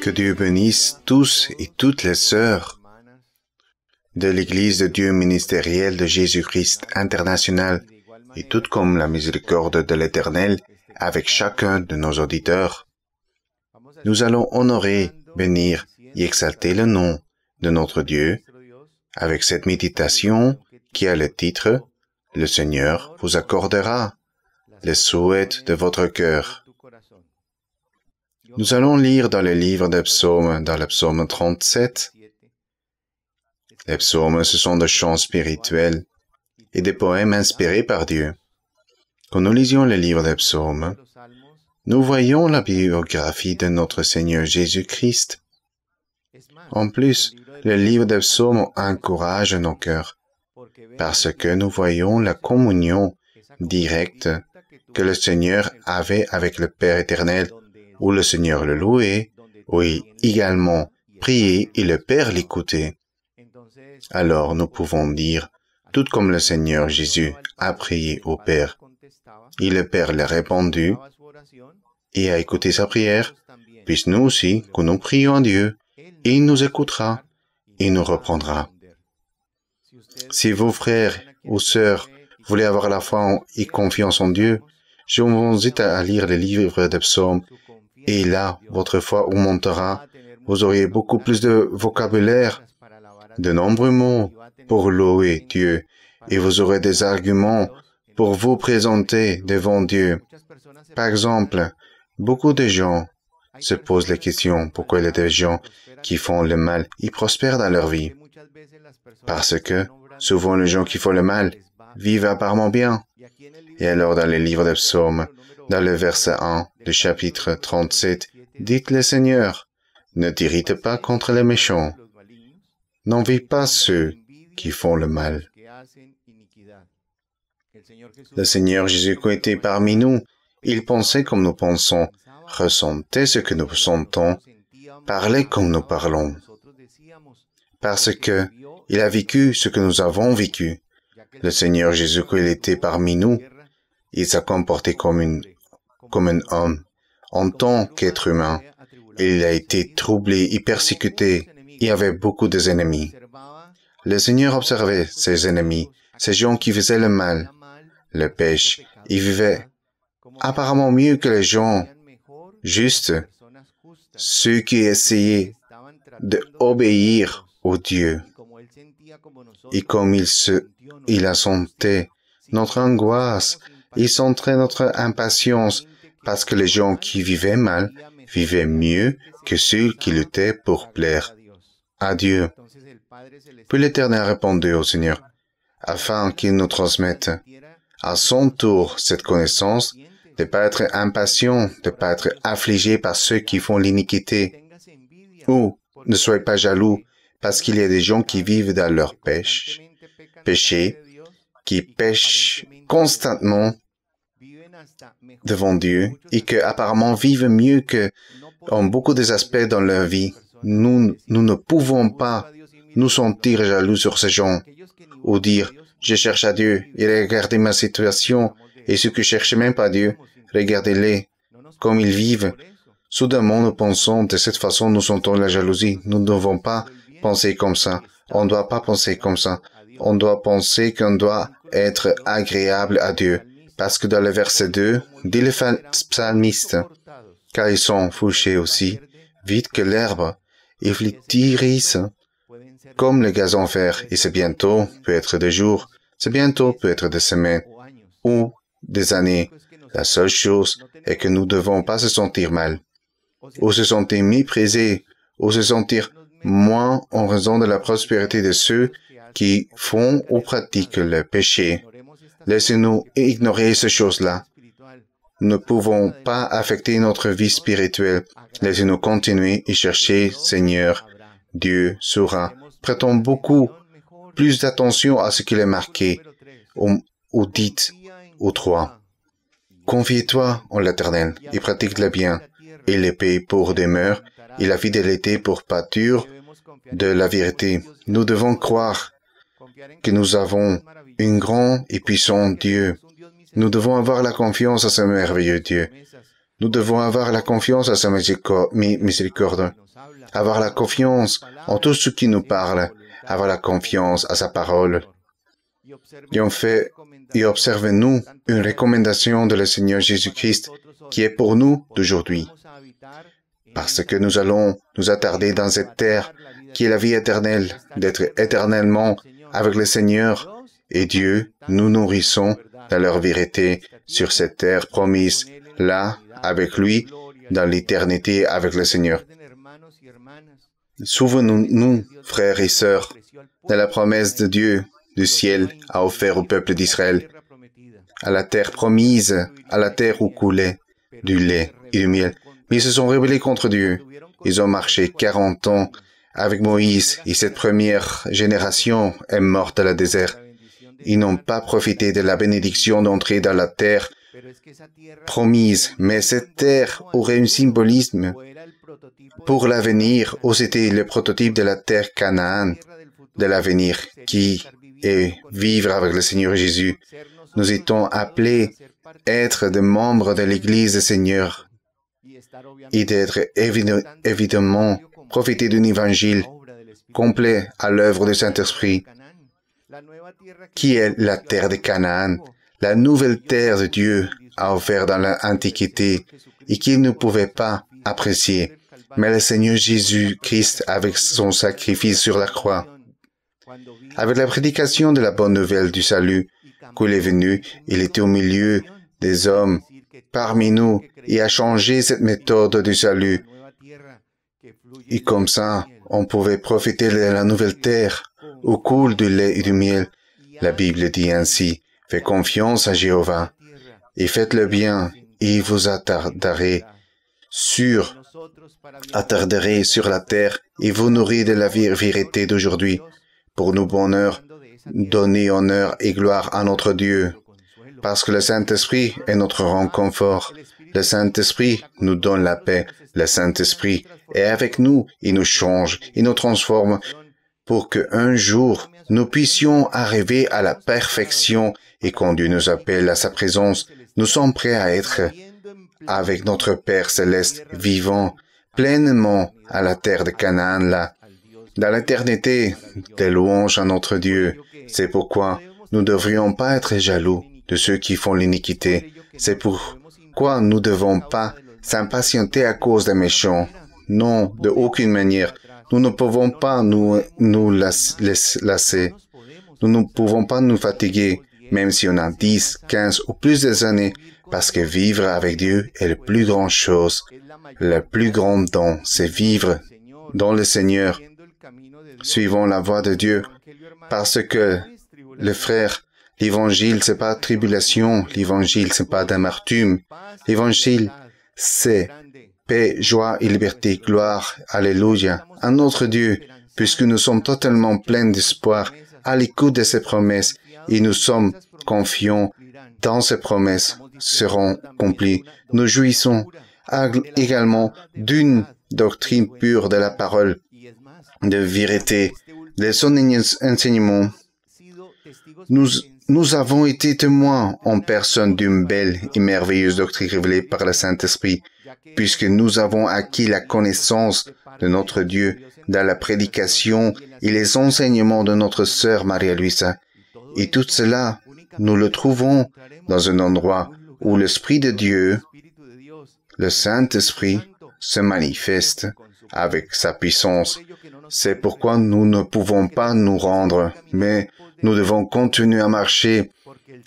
Que Dieu bénisse tous et toutes les sœurs de l'Église de Dieu ministérielle de Jésus-Christ international et toute comme la miséricorde de l'Éternel avec chacun de nos auditeurs. Nous allons honorer, bénir et exalter le nom de notre Dieu avec cette méditation qui a le titre « Le Seigneur vous accordera les souhaits de votre cœur ». Nous allons lire dans le livre des psaumes, dans le psaume 37. Les psaumes, ce sont des chants spirituels et des poèmes inspirés par Dieu. Quand nous lisions le livre des psaumes, nous voyons la biographie de notre Seigneur Jésus-Christ. En plus, le livre des psaumes encourage nos cœurs, parce que nous voyons la communion directe que le Seigneur avait avec le Père éternel, où le Seigneur le louait, où il également priait et le Père l'écoutait. Alors nous pouvons dire, tout comme le Seigneur Jésus a prié au Père, et le Père l'a répondu et a écouté sa prière, puis nous aussi, que nous prions à Dieu, il nous écoutera et nous reprendra. Si vos frères ou sœurs voulez avoir la foi et confiance en Dieu, je vous invite à lire le livre des psaumes, et là, votre foi augmentera, vous aurez beaucoup plus de vocabulaire, de nombreux mots pour louer Dieu, et vous aurez des arguments pour vous présenter devant Dieu. Par exemple, beaucoup de gens se posent la question pourquoi il y a des gens qui font le mal et prospèrent dans leur vie. Parce que souvent les gens qui font le mal vivent apparemment bien. Et alors dans le livre des psaumes, dans le verset 1 du chapitre 37, dites le Seigneur, ne t'irrite pas contre les méchants. N'envie pas ceux qui font le mal. Le Seigneur Jésus-Christ était parmi nous. Il pensait comme nous pensons, ressentait ce que nous sentons, parlait comme nous parlons. Parce que il a vécu ce que nous avons vécu. Le Seigneur Jésus-Christ était parmi nous. Il s'est comporté comme un homme. En tant qu'être humain, il a été troublé et persécuté. Il y avait beaucoup d'ennemis. Le Seigneur observait ses ennemis, ces gens qui faisaient le mal, le péché. Il vivait apparemment mieux que les gens justes, ceux qui essayaient d'obéir au Dieu. Et comme il a senti notre angoisse, il sentait notre impatience, parce que les gens qui vivaient mal vivaient mieux que ceux qui luttaient pour plaire à Dieu. Puis l'Éternel a répondu au Seigneur, afin qu'il nous transmette à son tour cette connaissance, de ne pas être impatient, de ne pas être affligé par ceux qui font l'iniquité, ou ne soyez pas jaloux, parce qu'il y a des gens qui vivent dans leur péché, qui pêchent constamment devant Dieu et qui apparemment vivent mieux que en beaucoup des aspects dans leur vie. Nous ne pouvons pas nous sentir jaloux sur ces gens ou dire « Je cherche à Dieu et regardez ma situation et ceux qui ne cherchent même pas Dieu, regardez-les comme ils vivent. » Soudainement, nous pensons de cette façon, nous sentons la jalousie. Nous ne devons pas penser comme ça. On ne doit pas penser comme ça. On doit penser qu'on doit être agréable à Dieu. Parce que dans le verset 2, dit le psalmiste, car ils sont fauchés aussi, vite que l'herbe, ils flétrissent comme le gazon vert, et c'est bientôt peut être des jours, c'est bientôt peut être des semaines ou des années. La seule chose est que nous ne devons pas se sentir mal, ou se sentir méprisés, ou se sentir moins en raison de la prospérité de ceux qui font ou pratiquent le péché. Laissez-nous ignorer ces choses-là. Nous ne pouvons pas affecter notre vie spirituelle. Laissez-nous continuer et chercher, Seigneur. Dieu saura. Prêtons beaucoup plus d'attention à ce qu'il est marqué, ou dites, ou 3. Confie-toi en l'Éternel et pratique le bien, et l'épée pour demeure, et la fidélité pour pâture de la vérité. Nous devons croire que nous avons un grand et puissant Dieu. Nous devons avoir la confiance à ce merveilleux Dieu. Nous devons avoir la confiance à sa miséricorde. avoir la confiance en tout ce qui nous parle, avoir la confiance à sa parole. Et observez-nous une recommandation de le Seigneur Jésus-Christ qui est pour nous d'aujourd'hui. Parce que nous allons nous attarder dans cette terre qui est la vie éternelle, d'être éternellement avec le Seigneur et Dieu, nous nourrissons dans leur vérité sur cette terre promise, là, avec lui, dans l'éternité avec le Seigneur. Souvenons-nous, frères et sœurs, de la promesse de Dieu du ciel a offert au peuple d'Israël, à la terre promise, à la terre où coulait du lait et du miel. Mais ils se sont rebellés contre Dieu. Ils ont marché 40 ans avec Moïse et cette première génération est morte dans le désert. Ils n'ont pas profité de la bénédiction d'entrer dans la terre promise, mais cette terre aurait un symbolisme pour l'avenir, où c'était le prototype de la terre Canaan, de l'avenir, qui est vivre avec le Seigneur Jésus. Nous étions appelés à être des membres de l'Église du Seigneur et d'être évidemment profiter d'un évangile complet à l'œuvre du Saint-Esprit, qui est la terre de Canaan, la nouvelle terre de Dieu a offert dans l'Antiquité et qu'il ne pouvait pas apprécier. Mais le Seigneur Jésus-Christ, avec son sacrifice sur la croix, avec la prédication de la bonne nouvelle du salut, qu'il est venu, il était au milieu des hommes, parmi nous, et a changé cette méthode du salut. Et comme ça, on pouvait profiter de la nouvelle terre, où coule du lait et du miel. La Bible dit ainsi, « Faites confiance à Jéhovah, et faites le bien, et vous attarderez sur la terre, et vous nourrirez de la vérité d'aujourd'hui. Pour nous, bonheur, donner honneur et gloire à notre Dieu, parce que le Saint-Esprit est notre réconfort. Le Saint-Esprit nous donne la paix. Le Saint-Esprit est avec nous, il nous change, il nous transforme, pour qu'un jour, nous puissions arriver à la perfection, et quand Dieu nous appelle à sa présence, nous sommes prêts à être avec notre Père céleste, vivant pleinement à la terre de Canaan, là, dans l'éternité, des louanges à notre Dieu. C'est pourquoi nous ne devrions pas être jaloux de ceux qui font l'iniquité. C'est pourquoi nous ne devons pas s'impatienter à cause des méchants. Non, de aucune manière. Nous ne pouvons pas nous lasser. Nous ne pouvons pas nous fatiguer, même si on a 10, 15 ou plus d'années, parce que vivre avec Dieu est la plus grande chose. Le plus grand don, c'est vivre dans le Seigneur, suivant la voie de Dieu, parce que le frère, l'évangile, c'est pas tribulation, l'évangile, c'est pas d'amertume. L'évangile, c'est paix, joie et liberté, gloire, alléluia, à notre Dieu, puisque nous sommes totalement pleins d'espoir, à l'écoute de ses promesses, et nous sommes confiants dans ses promesses seront accomplies. Nous jouissons également d'une doctrine pure de la parole, de vérité, de son enseignement. Nous avons été témoins en personne d'une belle et merveilleuse doctrine révélée par le Saint-Esprit, puisque nous avons acquis la connaissance de notre Dieu dans la prédication et les enseignements de notre sœur Maria-Luisa. Et tout cela, nous le trouvons dans un endroit où l'Esprit de Dieu, le Saint-Esprit, se manifeste avec sa puissance. C'est pourquoi nous ne pouvons pas nous rendre, mais nous devons continuer à marcher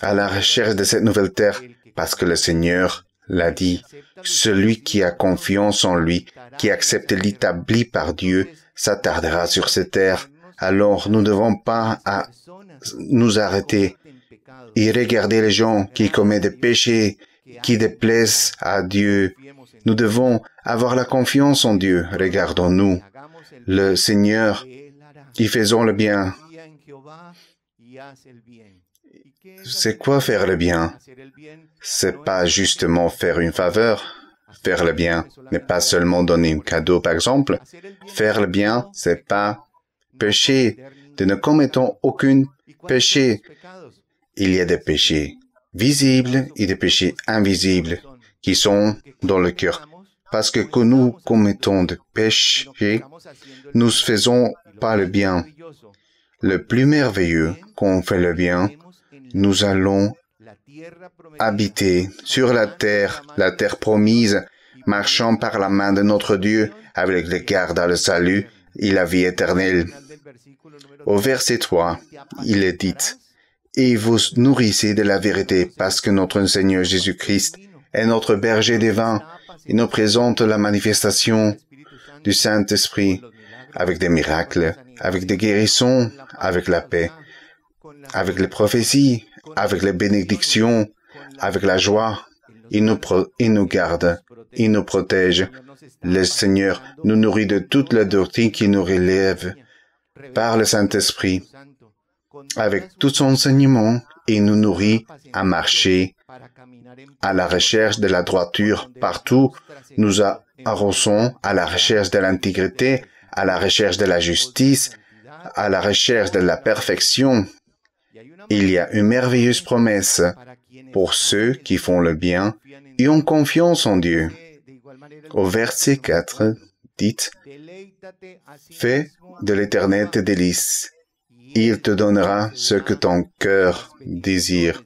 à la recherche de cette nouvelle terre, parce que le Seigneur l'a dit. Celui qui a confiance en lui, qui accepte l'établi par Dieu, s'attardera sur cette terre. Alors nous ne devons pas nous arrêter et regarder les gens qui commettent des péchés, qui déplaisent à Dieu. Nous devons avoir la confiance en Dieu. Regardons-nous, le Seigneur, qui faisons le bien. C'est quoi faire le bien? C'est pas justement faire une faveur. Faire le bien n'est pas seulement donner un cadeau, par exemple. Faire le bien, c'est pas pécher. De ne commettons aucun péché. Il y a des péchés visibles et des péchés invisibles qui sont dans le cœur. parce que nous commettons de péchés, nous faisons pas le bien. Le plus merveilleux, qu'on fait le bien, nous allons habiter sur la terre promise, marchant par la main de notre Dieu, avec le garde à le salut et la vie éternelle. Au verset 3, il est dit, « Et vous nourrissez de la vérité, parce que notre Seigneur Jésus-Christ est notre berger divin. Il nous présente la manifestation du Saint-Esprit avec des miracles, avec des guérissons, avec la paix, avec les prophéties, avec les bénédictions, avec la joie. Il nous garde, il nous protège. Le Seigneur nous nourrit de toute la doctrine qui nous relève par le Saint-Esprit. Avec tout son enseignement, il nous nourrit à marcher à la recherche de la droiture partout. Nous arrosons à la recherche de l'intégrité, à la recherche de la justice, à la recherche de la perfection. Il y a une merveilleuse promesse pour ceux qui font le bien et ont confiance en Dieu. Au verset 4, dites, « Fais de l'Éternel tes délices. Il te donnera ce que ton cœur désire. »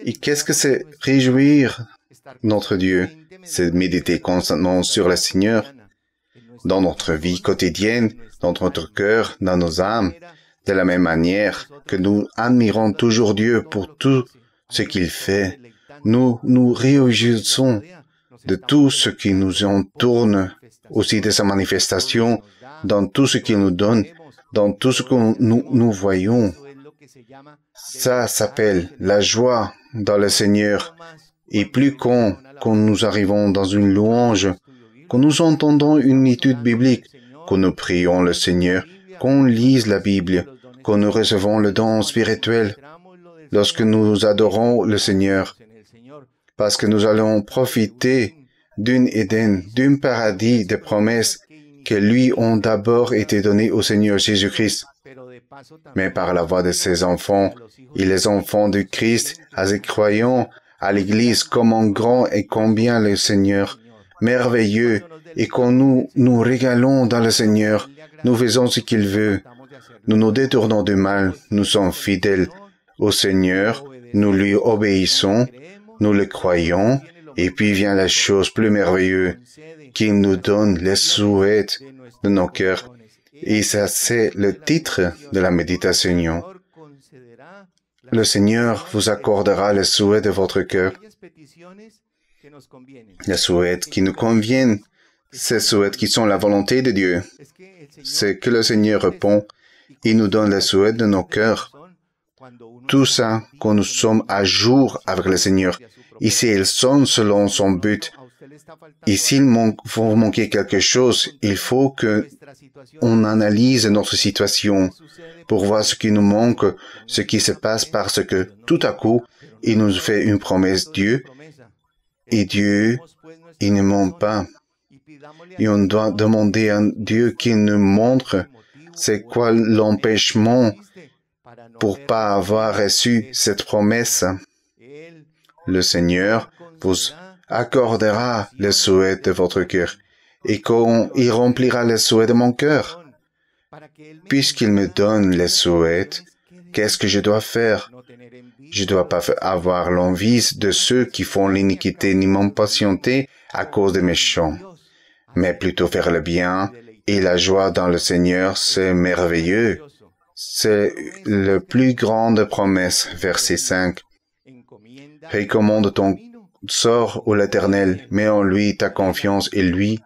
Et qu'est-ce que c'est réjouir notre Dieu? C'est méditer constamment sur le Seigneur dans notre vie quotidienne, dans notre cœur, dans nos âmes, de la même manière que nous admirons toujours Dieu pour tout ce qu'il fait. Nous nous réjouissons de tout ce qui nous entoure, aussi de sa manifestation, dans tout ce qu'il nous donne, dans tout ce que nous voyons. Ça s'appelle la joie dans le Seigneur. Et plus quand nous arrivons dans une louange, quand nous entendons une étude biblique, quand nous prions le Seigneur, qu'on lise la Bible, quand nous recevons le don spirituel, lorsque nous adorons le Seigneur, parce que nous allons profiter d'un Éden, d'un paradis de promesses que lui ont d'abord été données au Seigneur Jésus-Christ. Mais par la voix de ses enfants et les enfants du Christ, à ses croyants, à l'Église, comment grand et combien le Seigneur merveilleux, et quand nous régalons dans le Seigneur, nous faisons ce qu'il veut. Nous nous détournons du mal, nous sommes fidèles au Seigneur, nous lui obéissons, nous le croyons, et puis vient la chose plus merveilleuse, qu'il nous donne les souhaits de nos cœurs. Et ça, c'est le titre de la méditation. Le Seigneur vous accordera les souhaits de votre cœur, les souhaits qui nous conviennent, ces souhaits qui sont la volonté de Dieu. C'est que le Seigneur répond, il nous donne les souhaits de nos cœurs. Tout ça, quand nous sommes à jour avec le Seigneur, et s'ils sont selon son but, et s'il vous manquer quelque chose, il faut que on analyse notre situation pour voir ce qui nous manque, ce qui se passe parce que tout à coup, il nous fait une promesse Dieu, et Dieu, il ne ment pas. Et on doit demander à Dieu qu'il nous montre c'est quoi l'empêchement pour pas avoir reçu cette promesse. Le Seigneur vous accordera les souhaits de votre cœur et quand il remplira les souhaits de mon cœur. Puisqu'il me donne les souhaits, qu'est-ce que je dois faire? Je ne dois pas avoir l'envie de ceux qui font l'iniquité ni m'impatienter à cause des méchants, mais plutôt faire le bien et la joie dans le Seigneur, c'est merveilleux. C'est la plus grande promesse, verset 5. Recommande ton sort à l'Éternel, mets en lui ta confiance et lui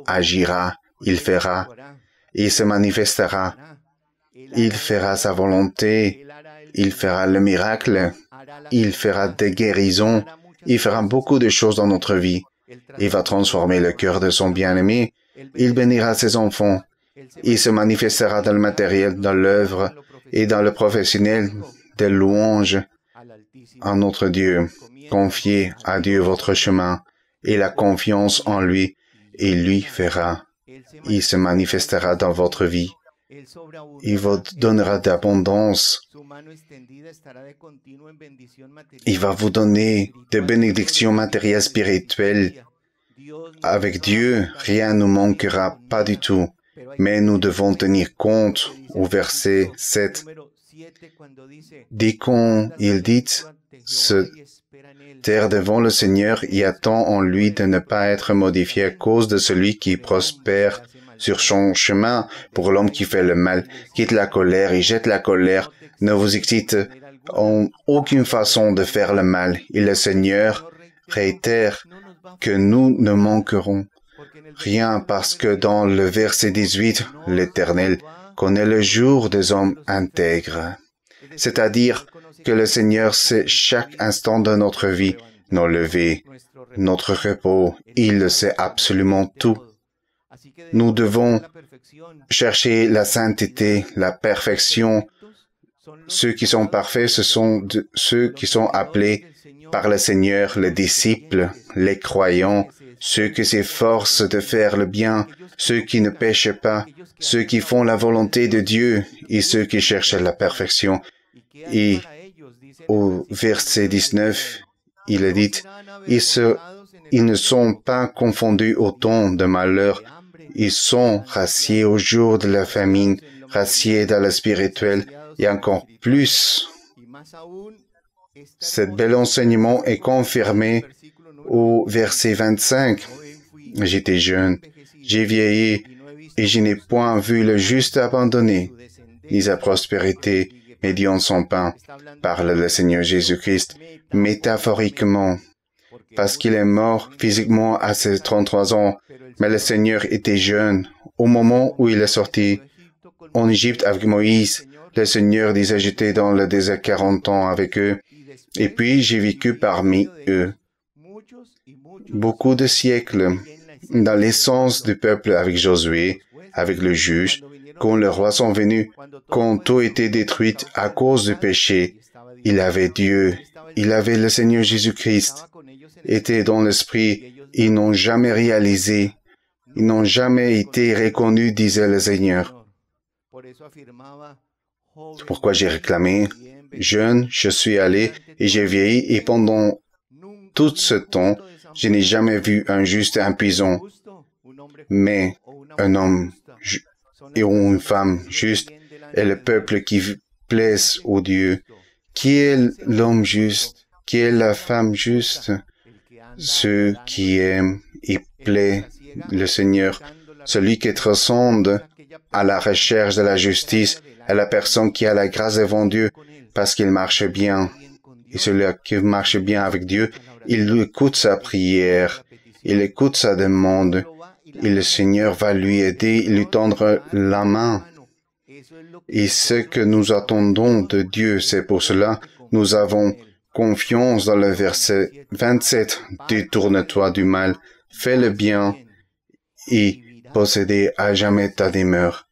agira, il fera, il se manifestera, il fera sa volonté, il fera le miracle, il fera des guérisons, il fera beaucoup de choses dans notre vie. Il va transformer le cœur de son bien-aimé, il bénira ses enfants, il se manifestera dans le matériel, dans l'œuvre et dans le professionnel des louanges à notre Dieu. Confiez à Dieu votre chemin et la confiance en lui, et lui fera. Il se manifestera dans votre vie Il vous donnera d'abondance. Il va vous donner des bénédictions matérielles spirituelles. Avec Dieu, rien ne nous manquera pas du tout. Mais nous devons tenir compte au verset 7. Dès qu'il dit se taire devant le Seigneur et attend en lui de ne pas être modifié à cause de celui qui prospère sur son chemin. Pour l'homme qui fait le mal, quitte la colère et jette la colère, ne vous excite en aucune façon de faire le mal. Et le Seigneur réitère que nous ne manquerons rien parce que dans le verset 18, l'Éternel connaît le jour des hommes intègres. C'est-à-dire que le Seigneur sait chaque instant de notre vie, nos levées, notre repos. Il le sait absolument tout. Nous devons chercher la sainteté, la perfection. Ceux qui sont parfaits, ce sont ceux qui sont appelés par le Seigneur, les disciples, les croyants, ceux qui s'efforcent de faire le bien, ceux qui ne péchent pas, ceux qui font la volonté de Dieu et ceux qui cherchent la perfection. Et au verset 19, il est dit, ils ne sont pas confondus au temps de malheur, ils sont rassiés au jour de la famine, rassiés dans le spirituel, et encore plus. Cet bel enseignement est confirmé au verset 25. J'étais jeune, j'ai vieilli, et je n'ai point vu le juste abandonné, ni sa prospérité médiant son pain, parle le Seigneur Jésus-Christ, métaphoriquement, parce qu'il est mort physiquement à ses 33 ans, mais le Seigneur était jeune. Au moment où il est sorti en Égypte avec Moïse, le Seigneur disait, j'étais dans le désert 40 ans avec eux, et puis j'ai vécu parmi eux beaucoup de siècles, dans l'essence du peuple avec Josué, avec le juge, quand les rois sont venus, quand tout était détruit à cause du péché, il avait Dieu, il avait le Seigneur Jésus-Christ, était dans l'esprit, ils n'ont jamais réalisé, ils n'ont jamais été reconnus, disait le Seigneur. C'est pourquoi j'ai réclamé, jeune, je suis allé et j'ai vieilli et pendant tout ce temps, je n'ai jamais vu un juste impuissant, mais un homme et une femme juste est le peuple qui plaise au Dieu. Qui est l'homme juste? Qui est la femme juste? Ceux qui aiment et plaisent le Seigneur, celui qui transcende à la recherche de la justice, à la personne qui a la grâce devant Dieu parce qu'il marche bien. Et celui qui marche bien avec Dieu, il écoute sa prière, il écoute sa demande, et le Seigneur va lui aider, lui tendre la main. Et ce que nous attendons de Dieu, c'est pour cela nous avons confiance dans le verset 27. Détourne-toi du mal, fais le bien et posséder à jamais ta demeure.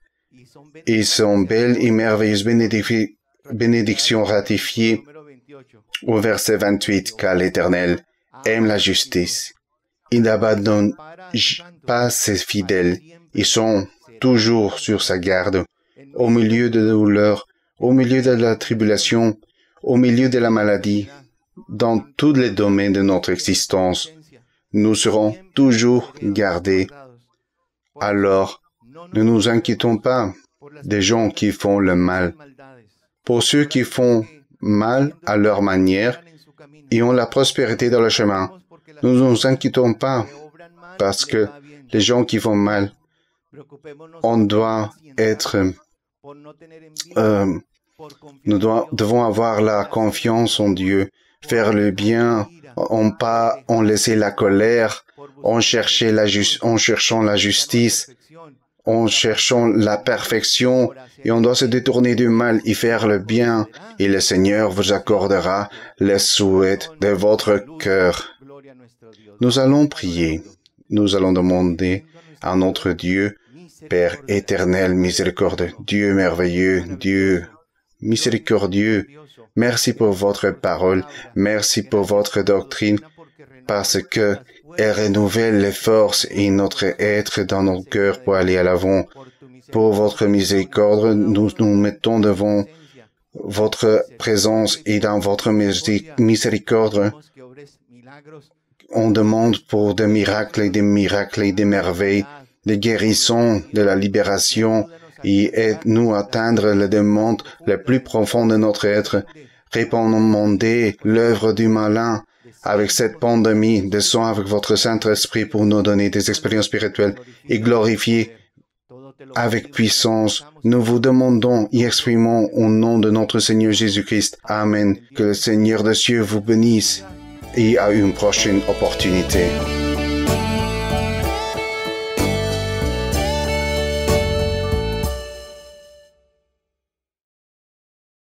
Et sont belles et merveilleuses bénédictions ratifiées au verset 28, car l'Éternel aime la justice. Il n'abandonne pas ses fidèles. Ils sont toujours sur sa garde. Au milieu de la douleur, au milieu de la tribulation, au milieu de la maladie, dans tous les domaines de notre existence, nous serons toujours gardés. Alors, ne nous inquiétons pas des gens qui font le mal. Pour ceux qui font mal à leur manière et ont la prospérité dans le chemin, nous ne nous inquiétons pas parce que les gens qui font mal, on doit être, nous devons avoir la confiance en Dieu, faire le bien, en laisser la colère, en cherchant la justice, en cherchant la perfection, et on doit se détourner du mal et faire le bien, et le Seigneur vous accordera les souhaits de votre cœur. Nous allons prier, nous allons demander à notre Dieu, Père éternel, miséricordieux, Dieu merveilleux, Dieu miséricordieux, merci pour votre parole, merci pour votre doctrine, parce que elle renouvelle les forces et notre être dans nos cœurs pour aller à l'avant. pour votre miséricorde. Nous nous mettons devant votre présence et dans votre miséricorde. On demande pour des miracles et des merveilles, des guérisons, de la libération, et aide-nous à atteindre les demandes les plus profondes de notre être. Répandez l'œuvre du malin avec cette pandémie. Descends avec votre Saint-Esprit pour nous donner des expériences spirituelles et glorifier avec puissance. Nous vous demandons et exprimons au nom de notre Seigneur Jésus-Christ. Amen. Que le Seigneur des cieux vous bénisse et à une prochaine opportunité.